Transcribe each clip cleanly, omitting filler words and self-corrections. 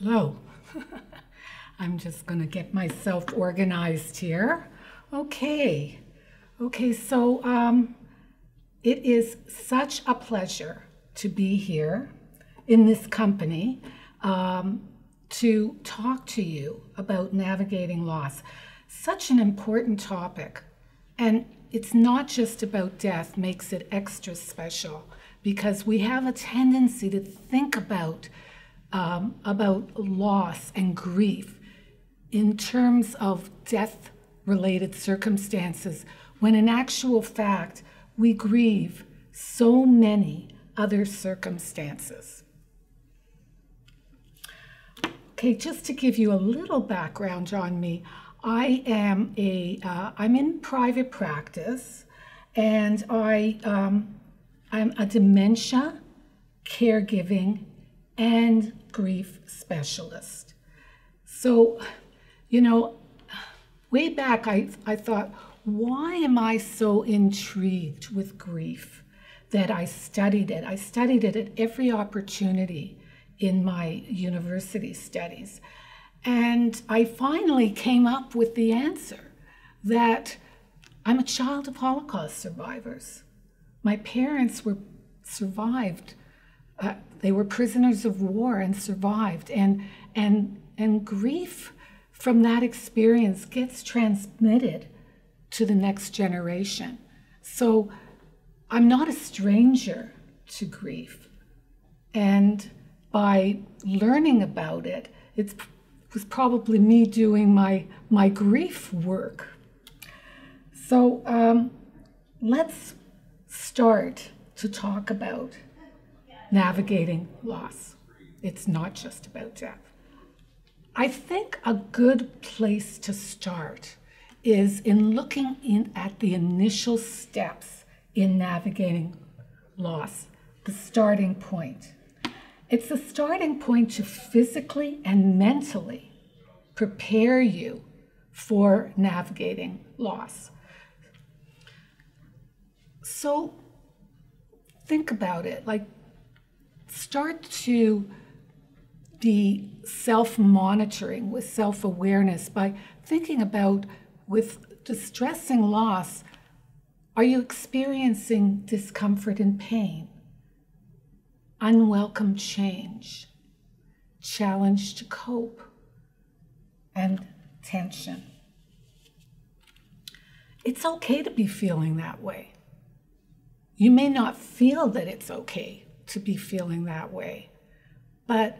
Hello. I'm just going to get myself organized here. Okay. So it is such a pleasure to be here in this company to talk to you about navigating loss. Such an important topic. And it's not just about death, makes it extra special, because we have a tendency to think about loss and grief in terms of death-related circumstances, when in actual fact, we grieve so many other circumstances. Okay, just to give you a little background on me, I'm in private practice, and I'm a dementia, caregiving, and grief specialist. So, way back I thought, why am I so intrigued with grief that I studied it? I studied it at every opportunity in my university studies. And I finally came up with the answer that I'm a child of Holocaust survivors. My parents survived. They were prisoners of war and survived. And grief from that experience gets transmitted to the next generation. So I'm not a stranger to grief. And by learning about it, it was probably me doing my grief work. So let's start to talk about navigating loss. It's not just about death. I think a good place to start is in looking at the initial steps in navigating loss, the starting point. It's a starting point to physically and mentally prepare you for navigating loss. So think about it, start to be self-monitoring with self-awareness by thinking about, with distressing loss, are you experiencing discomfort and pain, unwelcome change, challenge to cope, and tension? It's okay to be feeling that way. You may not feel that it's okay to be feeling that way, but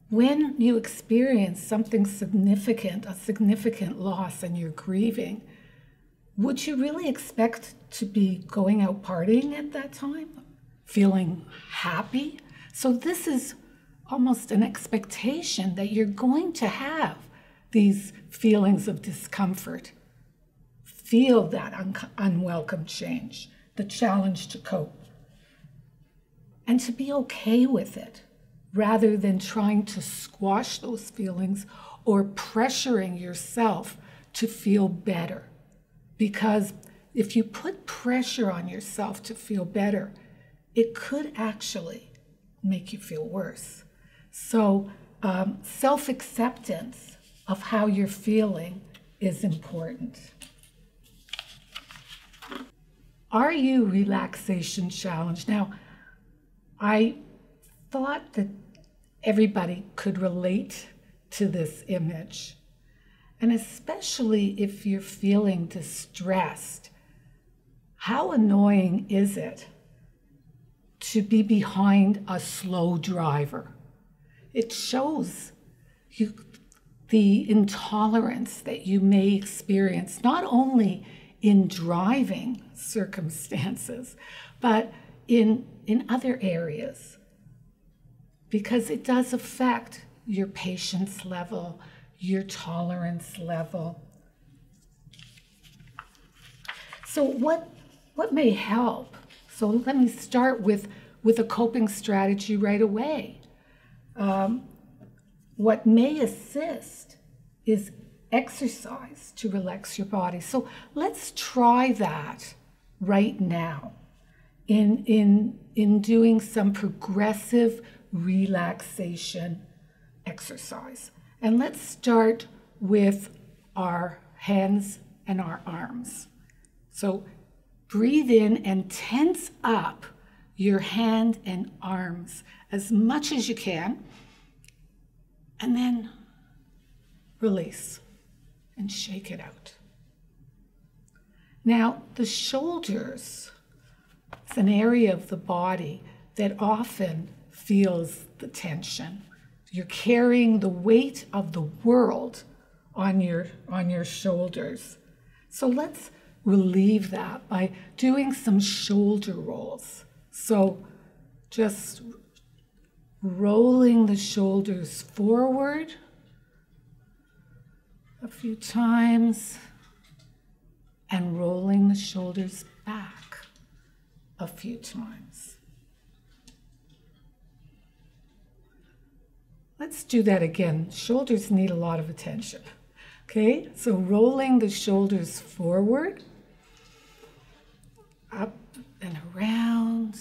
when you experience something significant, a significant loss, and you're grieving, would you really expect to be going out partying at that time? Feeling happy? So this is almost an expectation that you're going to have these feelings of discomfort, feel that unwelcome change, the challenge to cope, and to be okay with it, rather than trying to squash those feelings or pressuring yourself to feel better. Because if you put pressure on yourself to feel better, it could actually make you feel worse. So self-acceptance of how you're feeling is important. Are you relaxation challenged? Now, I thought that everybody could relate to this image. And especially if you're feeling distressed, how annoying is it to be behind a slow driver? It shows you the intolerance that you may experience, not only in driving circumstances, but in other areas, because it does affect your patience level, your tolerance level. So what may help? So let me start with a coping strategy right away. What may assist is exercise to relax your body. So let's try that right now in doing some progressive relaxation exercise. And let's start with our hands and our arms. So breathe in and tense up your hand and arms as much as you can, and then release and shake it out. Now, the shoulders is an area of the body that often feels the tension. You're carrying the weight of the world on your shoulders. So let's relieve that by doing some shoulder rolls. So just rolling the shoulders forward a few times and rolling the shoulders back a few times. Let's do that again. Shoulders need a lot of attention. Okay, so rolling the shoulders forward, up and around.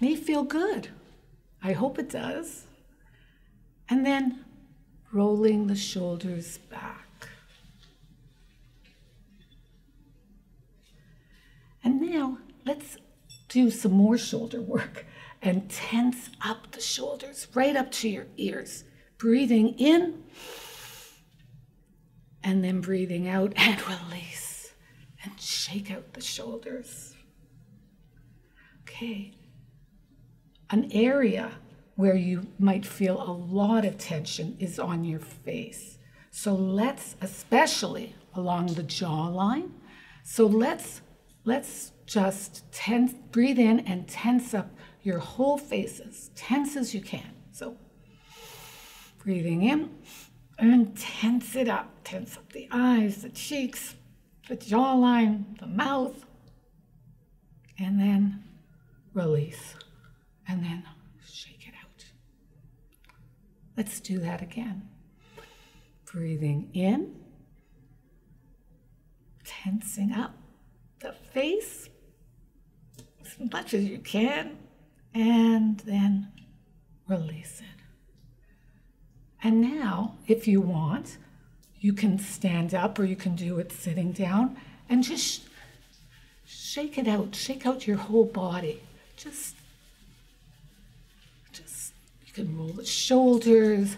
May feel good. I hope it does. And then rolling the shoulders back. And now let's do some more shoulder work and tense up the shoulders right up to your ears. Breathing in and then breathing out and release and shake out the shoulders. Okay. An area where you might feel a lot of tension is on your face. So let's, especially along the jawline, so let's just breathe in and tense up your whole face as tense as you can. So breathing in and tense it up. Tense up the eyes, the cheeks, the jawline, the mouth, and then release. And then shake it out. Let's do that again. Breathing in, tensing up the face as much as you can, and then release it. And now, if you want, you can stand up or you can do it sitting down and just shake it out. Shake out your whole body. Just you can roll the shoulders,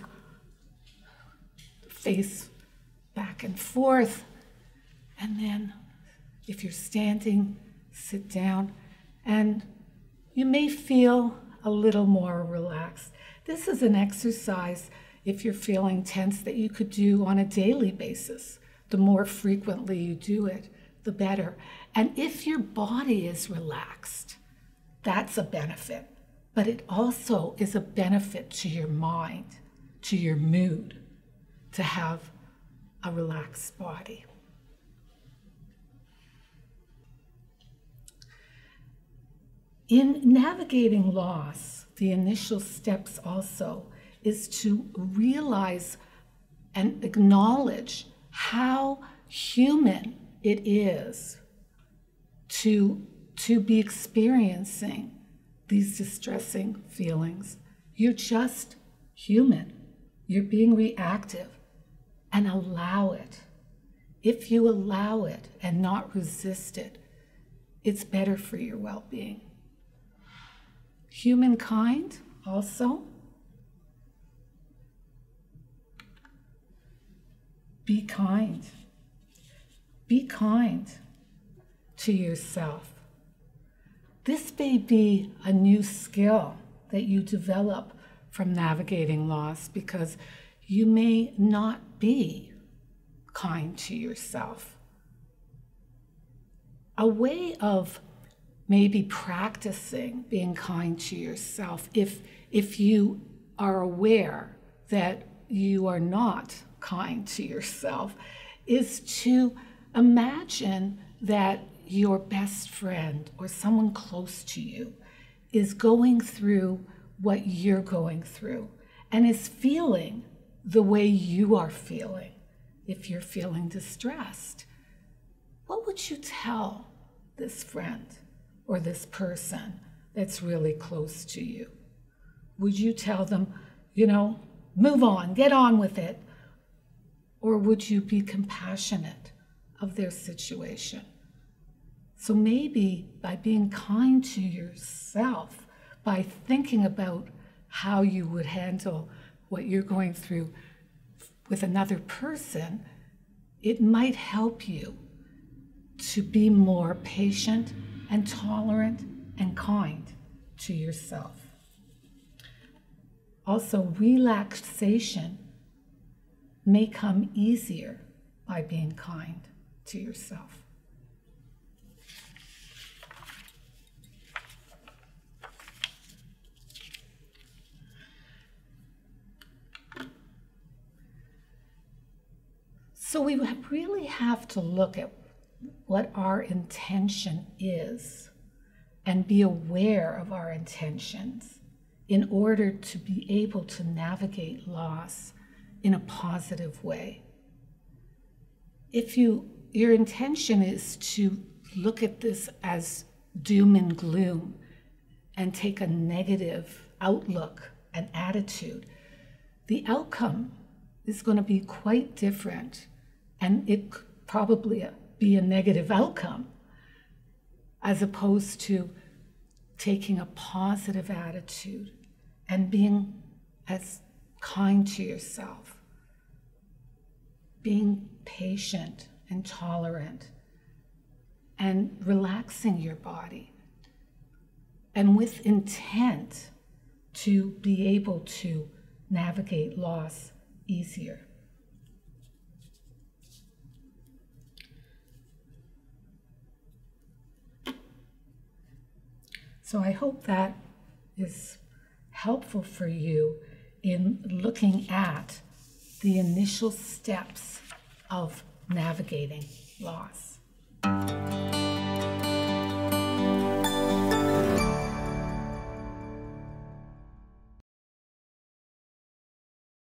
the face back and forth, and then if you're standing, sit down, and you may feel a little more relaxed. This is an exercise, if you're feeling tense, that you could do on a daily basis. The more frequently you do it, the better. And if your body is relaxed, that's a benefit. But it also is a benefit to your mind, to your mood, to have a relaxed body. In navigating loss, the initial steps also is to realize and acknowledge how human it is to be experiencing these distressing feelings. You're just human. You're being reactive, and allow it. If you allow it and not resist it, it's better for your well-being. Humankind also, be kind. Be kind to yourself. This may be a new skill that you develop from navigating loss, because you may not be kind to yourself. A way of maybe practicing being kind to yourself, if you are aware that you are not kind to yourself, is to imagine that your best friend or someone close to you is going through what you're going through and is feeling the way you are feeling. If you're feeling distressed, what would you tell this friend or this person that's really close to you? Would you tell them, move on, get on with it? Or would you be compassionate of their situation? So maybe by being kind to yourself, by thinking about how you would handle what you're going through with another person, it might help you to be more patient and tolerant and kind to yourself. Also, relaxation may come easier by being kind to yourself. So we really have to look at what our intention is and be aware of our intentions in order to be able to navigate loss in a positive way. If your intention is to look at this as doom and gloom and take a negative outlook and attitude, the outcome is going to be quite different, and it could probably be a negative outcome, as opposed to taking a positive attitude and being as kind to yourself, being patient and tolerant, and relaxing your body, and with intent to be able to navigate loss easier. So I hope that is helpful for you in looking at the initial steps of navigating loss.